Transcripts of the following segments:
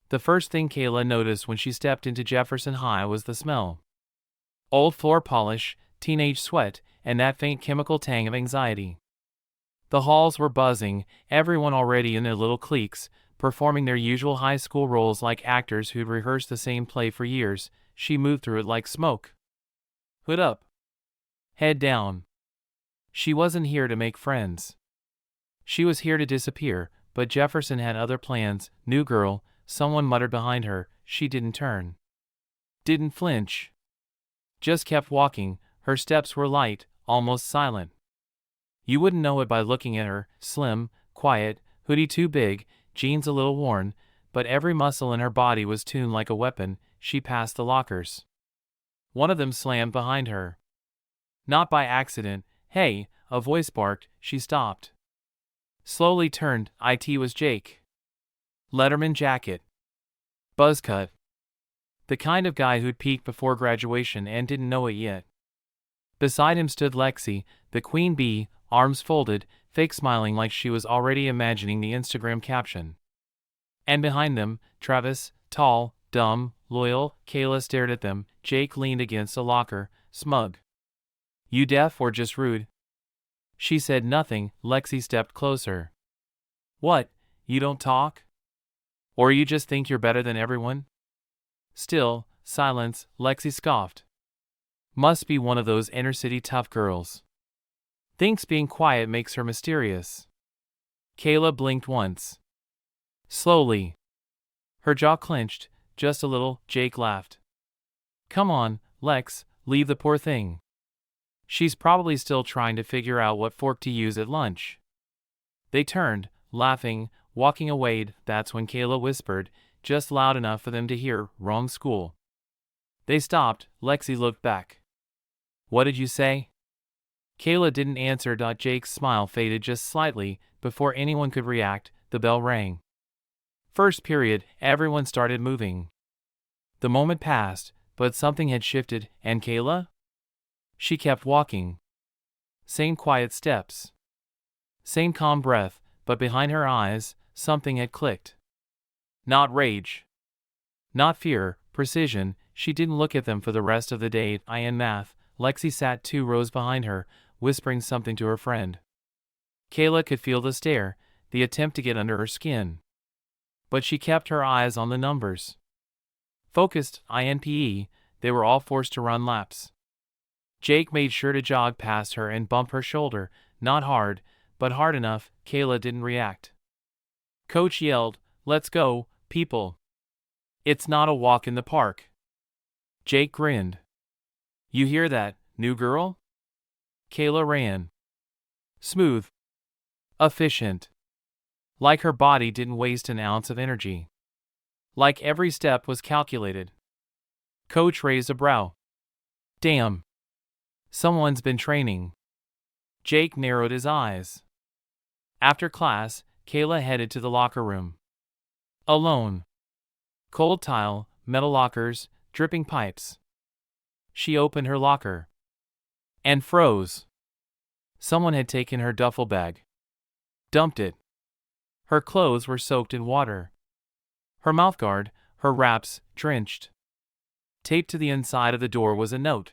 The first thing Kayla noticed when she stepped into Jefferson High was the smell. Old floor polish, teenage sweat, and that faint chemical tang of anxiety. The halls were buzzing, everyone already in their little cliques, performing their usual high school roles like actors who'd rehearsed the same play for years. She moved through it like smoke. Hood up. Head down. She wasn't here to make friends. She was here to disappear, but Jefferson had other plans. New girl, someone muttered behind her. She didn't turn. Didn't flinch. Just kept walking. Her steps were light, almost silent. You wouldn't know it by looking at her, slim, quiet, hoodie too big, jeans a little worn, but every muscle in her body was tuned like a weapon. She passed the lockers. One of them slammed behind her. Not by accident. Hey, a voice barked. She stopped. Slowly turned. It was Jake. Letterman jacket. Buzz cut. The kind of guy who'd peaked before graduation and didn't know it yet. Beside him stood Lexi, the queen bee, arms folded, fake smiling like she was already imagining the Instagram caption. And behind them, Travis, tall, dumb, loyal. Kayla stared at them. Jake leaned against a locker, smug. You deaf or just rude? She said nothing. Lexi stepped closer. What, you don't talk? Or you just think you're better than everyone? Still, silence. Lexi scoffed. Must be one of those inner-city tough girls. Thinks being quiet makes her mysterious. Kayla blinked once. Slowly. Her jaw clenched, just a little. Jake laughed. Come on, Lex, leave the poor thing. She's probably still trying to figure out what fork to use at lunch. They turned, laughing, walking away. That's when Kayla whispered, just loud enough for them to hear, wrong school. They stopped. Lexi looked back. What did you say? Kayla didn't answer. Jake's smile faded just slightly. Before anyone could react, the bell rang. First period, everyone started moving. The moment passed, but something had shifted. And Kayla? She kept walking. Same quiet steps. Same calm breath, but behind her eyes, something had clicked. Not rage. Not fear, precision. She didn't look at them for the rest of the day. In math, Lexi sat 2 rows behind her, whispering something to her friend. Kayla could feel the stare, the attempt to get under her skin. But she kept her eyes on the numbers. Focused, INPE, they were all forced to run laps. Jake made sure to jog past her and bump her shoulder, not hard, but hard enough. Kayla didn't react. Coach yelled, "Let's go, people. It's not a walk in the park." Jake grinned. You hear that, new girl? Kayla ran. Smooth. Efficient. Like her body didn't waste an ounce of energy. Like every step was calculated. Coach raised a brow. Damn. Someone's been training. Jake narrowed his eyes. After class, Kayla headed to the locker room. Alone. Cold tile, metal lockers, dripping pipes. She opened her locker. And froze. Someone had taken her duffel bag. Dumped it. Her clothes were soaked in water. Her mouthguard, her wraps, drenched. Taped to the inside of the door was a note.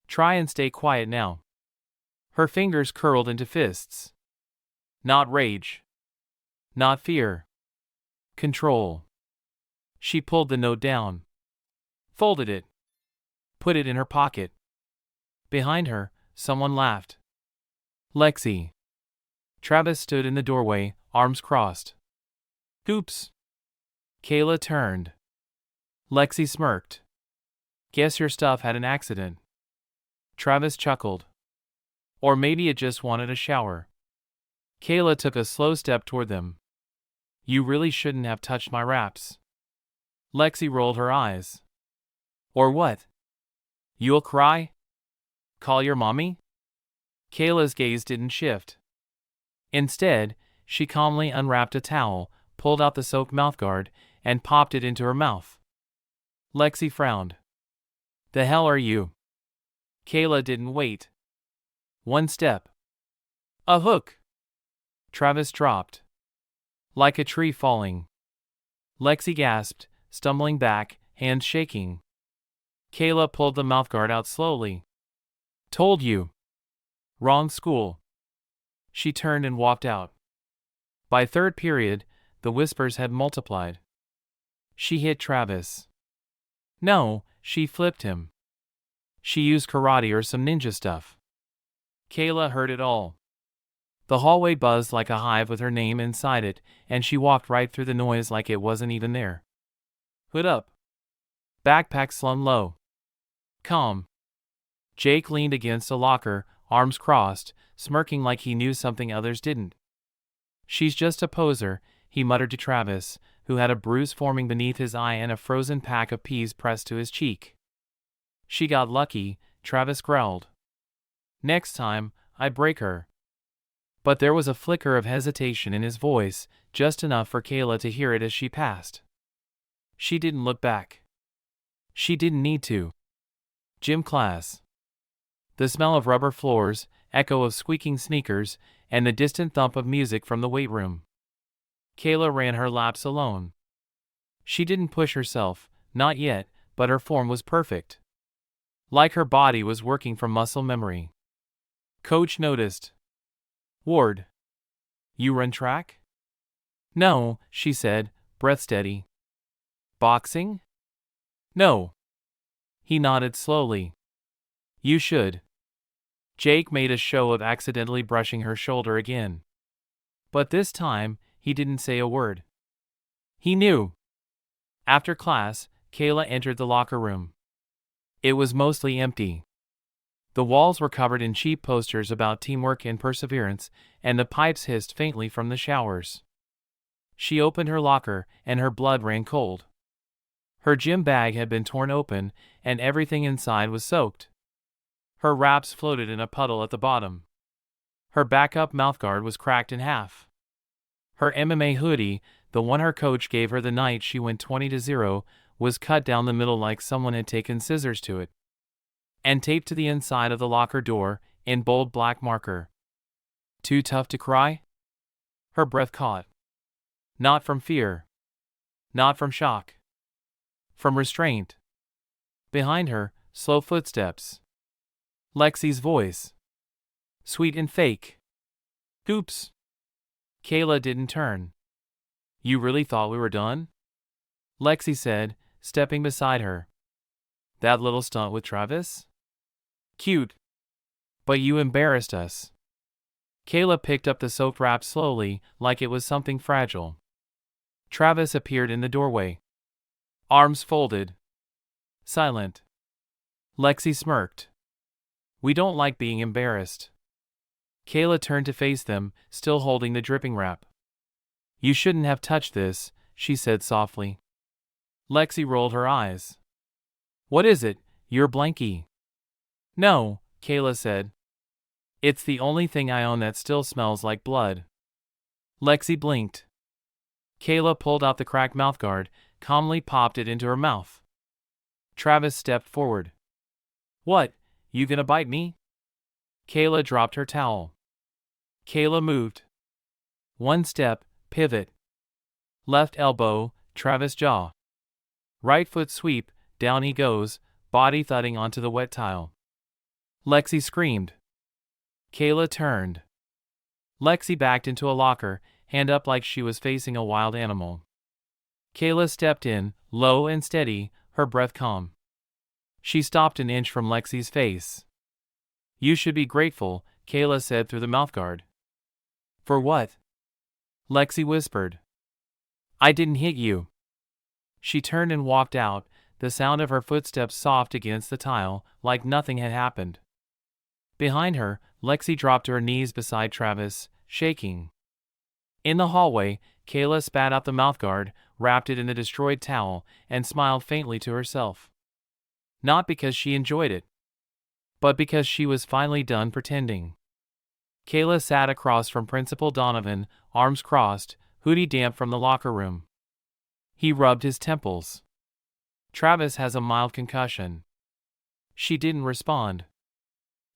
Try and stay quiet now. Her fingers curled into fists. Not rage. Not fear. Control. She pulled the note down. Folded it. Put it in her pocket. Behind her, someone laughed. Lexi. Travis stood in the doorway, arms crossed. Oops. Kayla turned. Lexi smirked. Guess your stuff had an accident. Travis chuckled. Or maybe it just wanted a shower. Kayla took a slow step toward them. You really shouldn't have touched my wraps. Lexi rolled her eyes. Or what? You'll cry? Call your mommy? Kayla's gaze didn't shift. Instead, she calmly unwrapped a towel, pulled out the soaked mouthguard, and popped it into her mouth. Lexi frowned. The hell are you? Kayla didn't wait. One step. A hook. Travis dropped. Like a tree falling. Lexi gasped, stumbling back, hands shaking. Kayla pulled the mouthguard out slowly. Told you. Wrong school. She turned and walked out. By third period, the whispers had multiplied. She hit Travis. No, she flipped him. She used karate or some ninja stuff. Kayla heard it all. The hallway buzzed like a hive with her name inside it, and she walked right through the noise like it wasn't even there. Hood up. Backpack slung low. Calm. Jake leaned against a locker, arms crossed, smirking like he knew something others didn't. She's just a poser, he muttered to Travis, who had a bruise forming beneath his eye and a frozen pack of peas pressed to his cheek. She got lucky, Travis growled. Next time, I break her. But there was a flicker of hesitation in his voice, just enough for Kayla to hear it as she passed. She didn't look back. She didn't need to. Gym class. The smell of rubber floors, echo of squeaking sneakers, and the distant thump of music from the weight room. Kayla ran her laps alone. She didn't push herself, not yet, but her form was perfect. Like her body was working from muscle memory. Coach noticed. Ward. You run track? No, she said, breath steady. Boxing? No. He nodded slowly. You should. Jake made a show of accidentally brushing her shoulder again. But this time, he didn't say a word. He knew. After class, Kayla entered the locker room. It was mostly empty. The walls were covered in cheap posters about teamwork and perseverance, and the pipes hissed faintly from the showers. She opened her locker, and her blood ran cold. Her gym bag had been torn open, and everything inside was soaked. Her wraps floated in a puddle at the bottom. Her backup mouthguard was cracked in half. Her MMA hoodie, the one her coach gave her the night she went 20-0, was cut down the middle like someone had taken scissors to it. And taped to the inside of the locker door, in bold black marker. Too tough to cry? Her breath caught. Not from fear. Not from shock. From restraint. Behind her, slow footsteps. Lexi's voice. Sweet and fake. Oops. Kayla didn't turn. You really thought we were done? Lexi said, stepping beside her. That little stunt with Travis? Cute. But you embarrassed us. Kayla picked up the soaked wrap slowly, like it was something fragile. Travis appeared in the doorway. Arms folded. Silent. Lexi smirked. We don't like being embarrassed. Kayla turned to face them, still holding the dripping wrap. You shouldn't have touched this, she said softly. Lexi rolled her eyes. What is it, your blankie? No, Kayla said. It's the only thing I own that still smells like blood. Lexi blinked. Kayla pulled out the cracked mouthguard, calmly popped it into her mouth. Travis stepped forward. What, you gonna bite me? Kayla dropped her towel. Kayla moved. One step, pivot. Left elbow, Travis jaw. Right foot sweep, down he goes, body thudding onto the wet tile. Lexi screamed. Kayla turned. Lexi backed into a locker, hand up like she was facing a wild animal. Kayla stepped in, low and steady, her breath calm. She stopped an inch from Lexi's face. You should be grateful, Kayla said through the mouthguard. For what? Lexi whispered. I didn't hit you. She turned and walked out, the sound of her footsteps soft against the tile, like nothing had happened. Behind her, Lexi dropped to her knees beside Travis, shaking. In the hallway, Kayla spat out the mouthguard, wrapped it in the destroyed towel, and smiled faintly to herself. Not because she enjoyed it, but because she was finally done pretending. Kayla sat across from Principal Donovan, arms crossed, hoodie damp from the locker room. He rubbed his temples. Travis has a mild concussion. She didn't respond.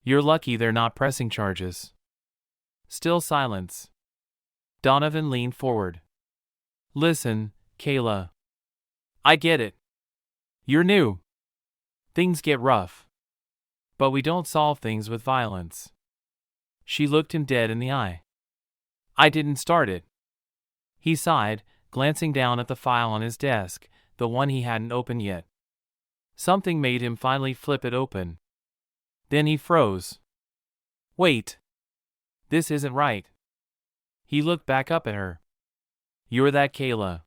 You're lucky they're not pressing charges. Still silence. Donovan leaned forward. Listen, Kayla. I get it. You're new. Things get rough. But we don't solve things with violence. She looked him dead in the eye. I didn't start it. He sighed, glancing down at the file on his desk, the one he hadn't opened yet. Something made him finally flip it open. Then he froze. Wait. This isn't right. He looked back up at her. You're that Kayla.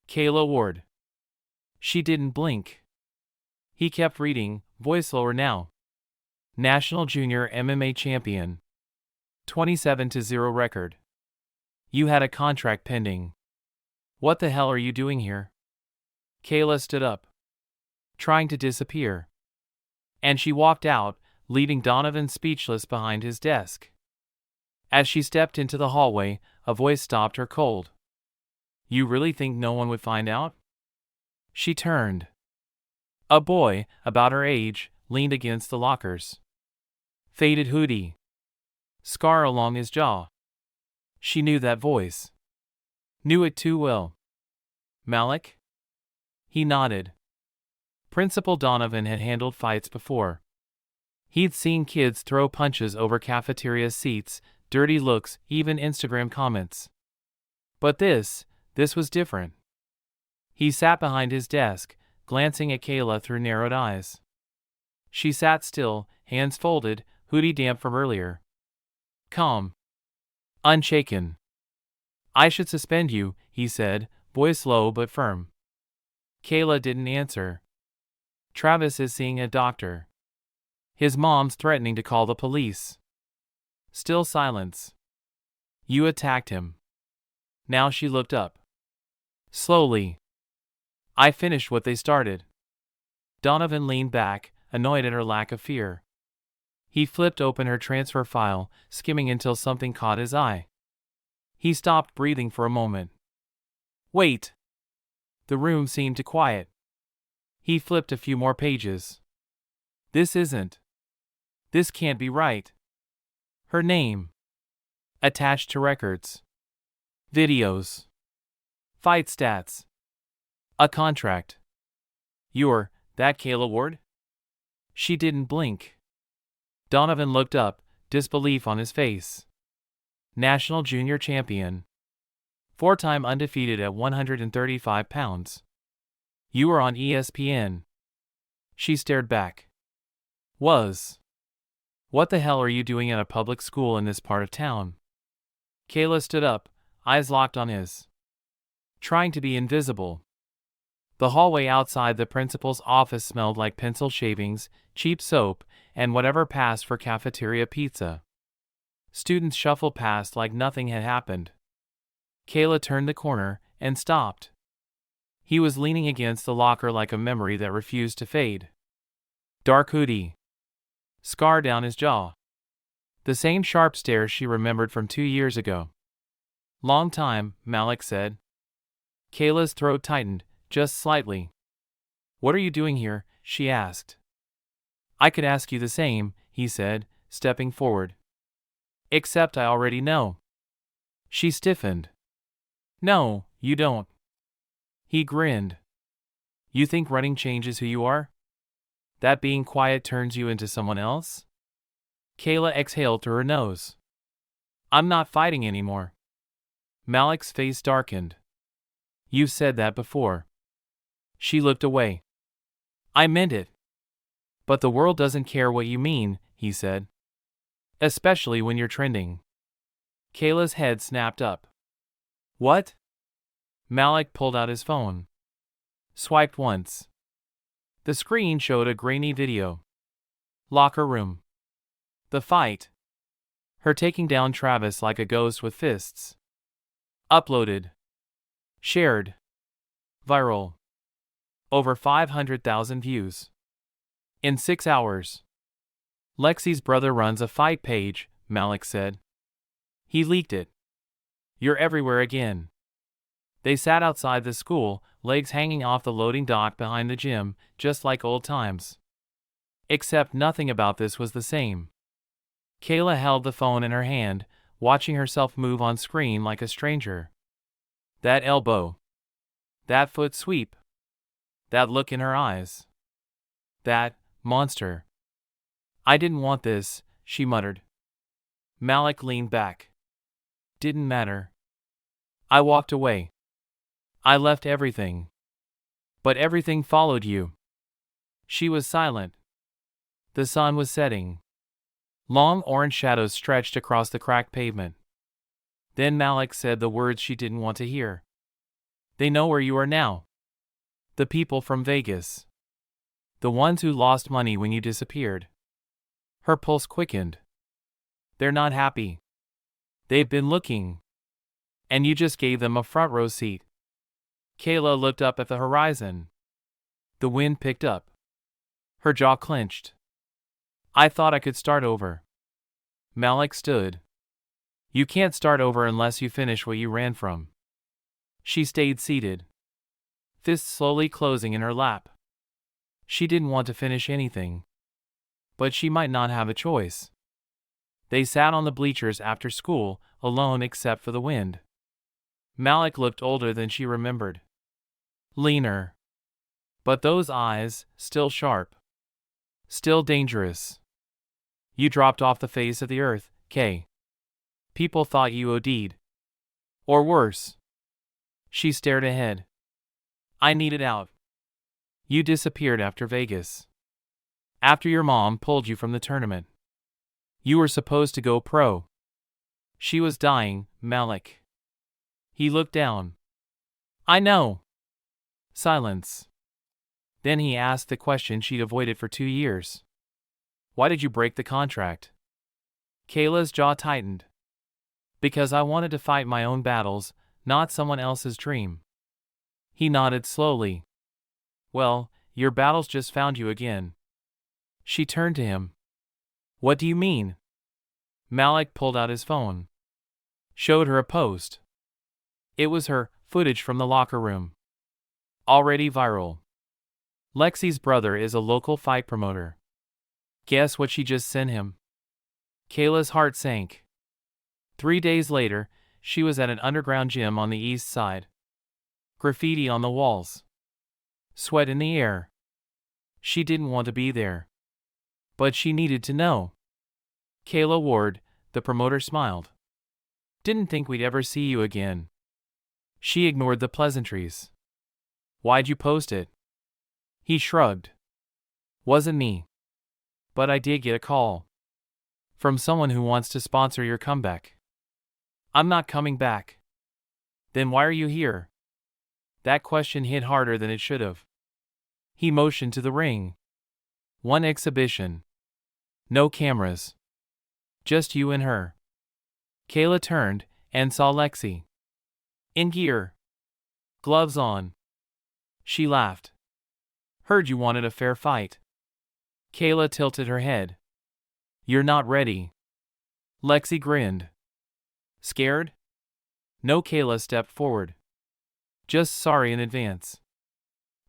Kayla Ward. She didn't blink. He kept reading, voice lower now. National Junior MMA Champion. 27-0 record. You had a contract pending. What the hell are you doing here? Kayla stood up, trying to disappear. And she walked out, leaving Donovan speechless behind his desk. As she stepped into the hallway, a voice stopped her cold. You really think no one would find out? She turned. A boy, about her age, leaned against the lockers. Faded hoodie. Scar along his jaw. She knew that voice. Knew it too well. Malik? He nodded. Principal Donovan had handled fights before. He'd seen kids throw punches over cafeteria seats, dirty looks, even Instagram comments. But this was different. He sat behind his desk, glancing at Kayla through narrowed eyes. She sat still, hands folded, hoodie damp from earlier. Calm. Unshaken. I should suspend you, he said, voice low but firm. Kayla didn't answer. Travis is seeing a doctor. His mom's threatening to call the police. Still silence. You attacked him. Now she looked up. Slowly. I finished what they started. Donovan leaned back, annoyed at her lack of fear. He flipped open her transfer file, skimming until something caught his eye. He stopped breathing for a moment. Wait. The room seemed to quiet. He flipped a few more pages. This isn't. This can't be right. Her name. Attached to records. Videos. Fight stats. A contract. You're that Kayla Ward? She didn't blink. Donovan looked up, disbelief on his face. National Junior Champion. 4-time undefeated at 135 pounds. You were on ESPN. She stared back. Was. What the hell are you doing at a public school in this part of town? Kayla stood up, eyes locked on his. Trying to be invisible. The hallway outside the principal's office smelled like pencil shavings, cheap soap, and whatever passed for cafeteria pizza. Students shuffled past like nothing had happened. Kayla turned the corner and stopped. He was leaning against the locker like a memory that refused to fade. Dark hoodie. Scar down his jaw. The same sharp stare she remembered from 2 years ago. Long time, Malik said. Kayla's throat tightened, just slightly. What are you doing here? She asked. I could ask you the same, he said, stepping forward. Except I already know. She stiffened. No, you don't. He grinned. You think running changes who you are? That being quiet turns you into someone else? Kayla exhaled through her nose. I'm not fighting anymore. Malik's face darkened. You've said that before. She looked away. I meant it. But the world doesn't care what you mean, he said. Especially when you're trending. Kayla's head snapped up. What? Malik pulled out his phone. Swiped once. The screen showed a grainy video. Locker room. The fight. Her taking down Travis like a ghost with fists. Uploaded. Shared. Viral. Over 500,000 views. In 6 hours. Lexi's brother runs a fight page, Malik said. He leaked it. You're everywhere again. They sat outside the school, legs hanging off the loading dock behind the gym, just like old times. Except nothing about this was the same. Kayla held the phone in her hand, watching herself move on screen like a stranger. That elbow. That foot sweep. That look in her eyes. That monster. I didn't want this, she muttered. Malik leaned back. Didn't matter. I walked away. I left everything. But everything followed you. She was silent. The sun was setting. Long orange shadows stretched across the cracked pavement. Then Malik said the words she didn't want to hear. They know where you are now. The people from Vegas. The ones who lost money when you disappeared. Her pulse quickened. They're not happy. They've been looking. And you just gave them a front row seat. Kayla looked up at the horizon. The wind picked up. Her jaw clenched. I thought I could start over. Malik stood. You can't start over unless you finish what you ran from. She stayed seated. Fists slowly closing in her lap. She didn't want to finish anything. But she might not have a choice. They sat on the bleachers after school, alone except for the wind. Malik looked older than she remembered. Leaner. But those eyes, still sharp. Still dangerous. You dropped off the face of the earth, Kay. People thought you OD'd. Or worse. She stared ahead. I needed out. You disappeared after Vegas. After your mom pulled you from the tournament. You were supposed to go pro. She was dying, Malik. He looked down. I know. Silence. Then he asked the question she'd avoided for 2 years. Why did you break the contract? Kayla's jaw tightened. Because I wanted to fight my own battles, not someone else's dream. He nodded slowly. Well, your battles just found you again. She turned to him. What do you mean? Malik pulled out his phone. Showed her a post. It was her footage from the locker room. Already viral. Lexi's brother is a local fight promoter. Guess what she just sent him? Kayla's heart sank. 3 days later, she was at an underground gym on the east side. Graffiti on the walls. Sweat in the air. She didn't want to be there. But she needed to know. Kayla Ward, the promoter smiled. Didn't think we'd ever see you again. She ignored the pleasantries. Why'd you post it? He shrugged. Wasn't me. But I did get a call. From someone who wants to sponsor your comeback. I'm not coming back. Then why are you here? That question hit harder than it should have. He motioned to the ring. One exhibition. No cameras. Just you and her. Kayla turned and saw Lexi. In gear. Gloves on. She laughed. Heard you wanted a fair fight. Kayla tilted her head. You're not ready. Lexi grinned. Scared? No. Kayla stepped forward. Just sorry in advance.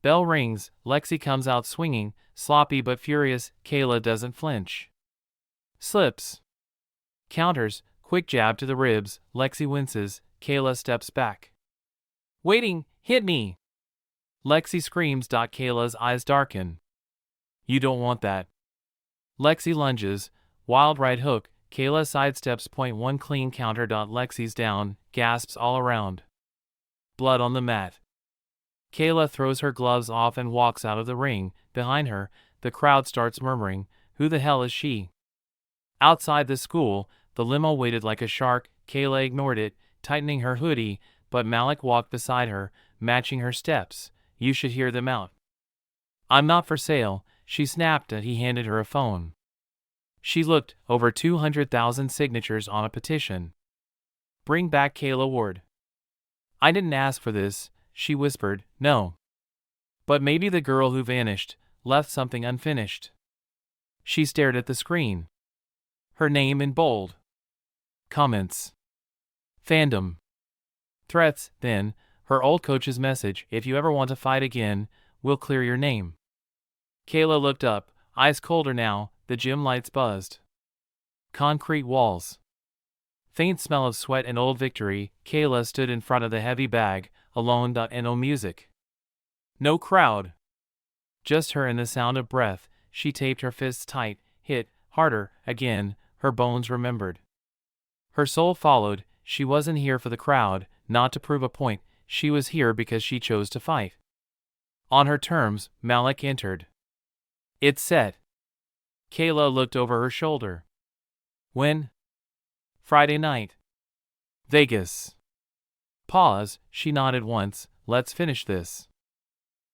Bell rings, Lexi comes out swinging, sloppy but furious. Kayla doesn't flinch. Slips. Counters, quick jab to the ribs, Lexi winces, Kayla steps back. Waiting, hit me! Lexi screams. Kayla's eyes darken. You don't want that. Lexi lunges, wild right hook, Kayla sidesteps. .1 clean counter. Lexi's down, gasps all around. Blood on the mat. Kayla throws her gloves off and walks out of the ring. Behind her, the crowd starts murmuring, who the hell is she? Outside the school, the limo waited like a shark. Kayla ignored it, tightening her hoodie, but Malik walked beside her, matching her steps. You should hear them out. I'm not for sale, she snapped and he handed her a phone. She looked, over 200,000 signatures on a petition. Bring back Kayla Ward. I didn't ask for this, she whispered, no. But maybe the girl who vanished, left something unfinished. She stared at the screen. Her name in bold. Comments. Fandom. Threats, then, her old coach's message, if you ever want to fight again, we'll clear your name. Kayla looked up, eyes colder now, the gym lights buzzed. Concrete walls. Faint smell of sweat and old victory. Kayla stood in front of the heavy bag, alone. No music. No crowd. Just her and the sound of breath. She taped her fists tight, hit harder, again, her bones remembered. Her soul followed. She wasn't here for the crowd, not to prove a point, she was here because she chose to fight. On her terms, Malik entered. It set. Kayla looked over her shoulder. When? Friday night. Vegas. Pause, she nodded once, let's finish this.